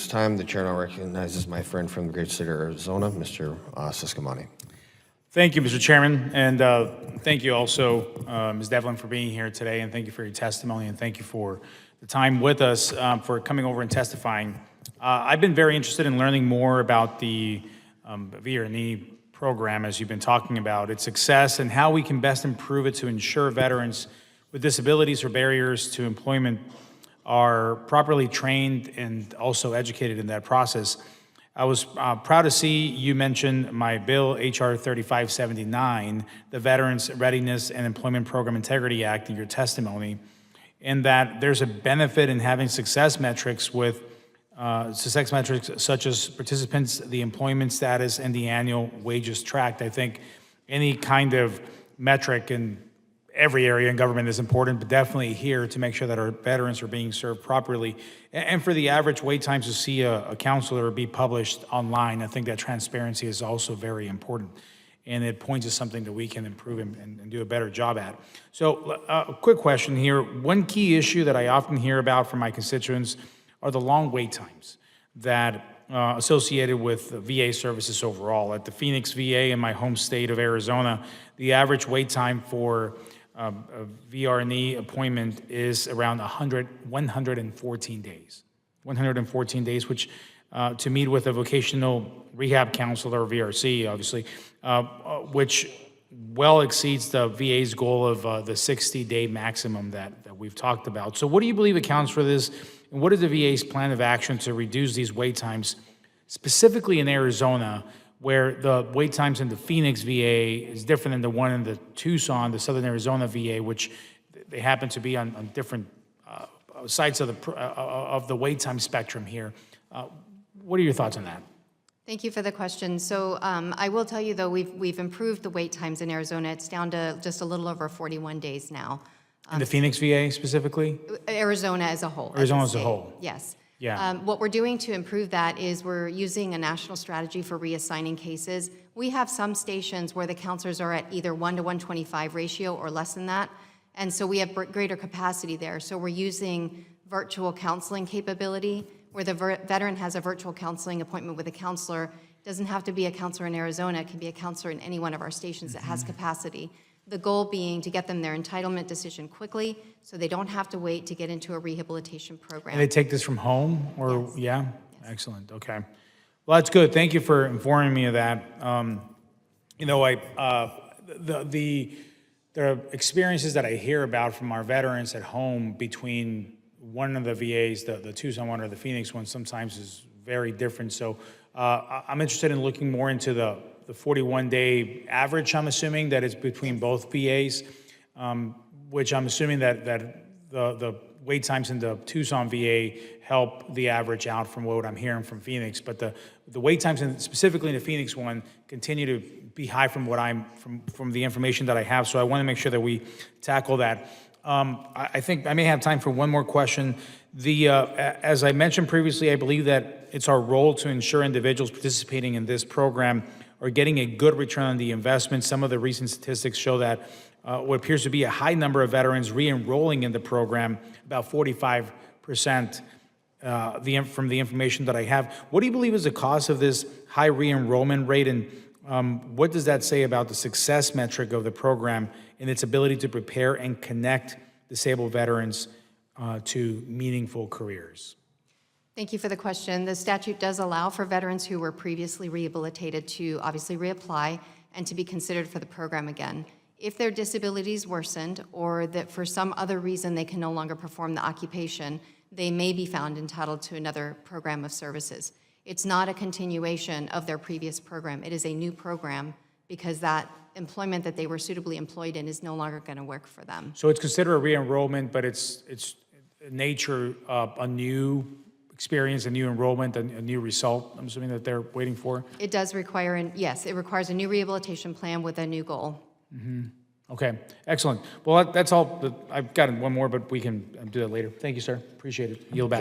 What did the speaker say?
time, the chair now recognizes my friend from the great state of Arizona, Mr. Ciscomani. Thank you, Mr. Chairman, and thank you also, Ms. Devlin, for being here today, and thank you for your testimony, and thank you for the time with us, for coming over and testifying. I've been very interested in learning more about the V-or-Knee program, as you've been talking about, its success, and how we can best improve it to ensure veterans with disabilities or barriers to employment are properly trained and also educated in that process. I was proud to see you mention my bill, H.R. 3579, the Veterans Readiness and Employment Program Integrity Act, in your testimony, and that there's a benefit in having success metrics such as participants, the employment status, and the annual wages tracked. I think any kind of metric in every area in government is important, but definitely here to make sure that our veterans are being served properly. And for the average wait times to see a counselor be published online, I think that transparency is also very important. And it points to something that we can improve and do a better job at. So a quick question here. One key issue that I often hear about from my constituents are the long wait times that associated with VA services overall. At the Phoenix VA in my home state of Arizona, the average wait time for a V-or-Knee appointment is around 114 days. 114 days, which to meet with a vocational rehab counselor, or VRC, obviously, which well exceeds the VA's goal of the 60-day maximum that we've talked about. So what do you believe accounts for this, and what is the VA's plan of action to reduce these wait times, specifically in Arizona, where the wait times in the Phoenix VA is different than the one in the Tucson, the Southern Arizona VA, which they happen to be on different sides of the wait time spectrum here. What are your thoughts on that? Thank you for the question. So I will tell you, though, we've improved the wait times in Arizona. It's down to just a little over 41 days now. In the Phoenix VA specifically? Arizona as a whole. Arizona as a whole. Yes. Yeah. What we're doing to improve that is we're using a national strategy for reassigning cases. We have some stations where the counselors are at either 1 to 125 ratio or less than that, and so we have greater capacity there. So we're using virtual counseling capability, where the veteran has a virtual counseling appointment with a counselor. It doesn't have to be a counselor in Arizona. It can be a counselor in any one of our stations that has capacity. The goal being to get them their entitlement decision quickly so they don't have to wait to get into a rehabilitation program. And they take this from home, or Yes. yeah? Yes. Excellent, okay. Well, that's good. Thank you for informing me of that. You know, the experiences that I hear about from our veterans at home between one of the VAs, the Tucson one or the Phoenix one, sometimes is very different. So I'm interested in looking more into the 41-day average. I'm assuming that it's between both VAs, which I'm assuming that the wait times in the Tucson VA help the average out from what I'm hearing from Phoenix. But the wait times specifically in the Phoenix one continue to be high from what from the information that I have. So I want to make sure that we tackle that. I think I may have time for one more question. As I mentioned previously, I believe that it's our role to ensure individuals participating in this program are getting a good return on the investment. Some of the recent statistics show that what appears to be a high number of veterans re-enrolling in the program, about 45%, from the information that I have. What do you believe is the cause of this high re-enrollment rate, and what does that say about the success metric of the program and its ability to prepare and connect disabled veterans to meaningful careers? Thank you for the question. The statute does allow for veterans who were previously rehabilitated to obviously reapply and to be considered for the program again. If their disabilities worsened or that for some other reason they can no longer perform the occupation, they may be found entitled to another program of services. It's not a continuation of their previous program. It is a new program because that employment that they were suitably employed in is no longer going to work for them. So it's considered a re-enrollment, but it's nature of a new experience, a new enrollment, a new result, I'm assuming that they're waiting for? It does require, yes, it requires a new rehabilitation plan with a new goal. Mm-hmm. Okay, excellent. Well, that's all. I've got one more, but we can do that later. Thank you, sir. Appreciate it. Yield back.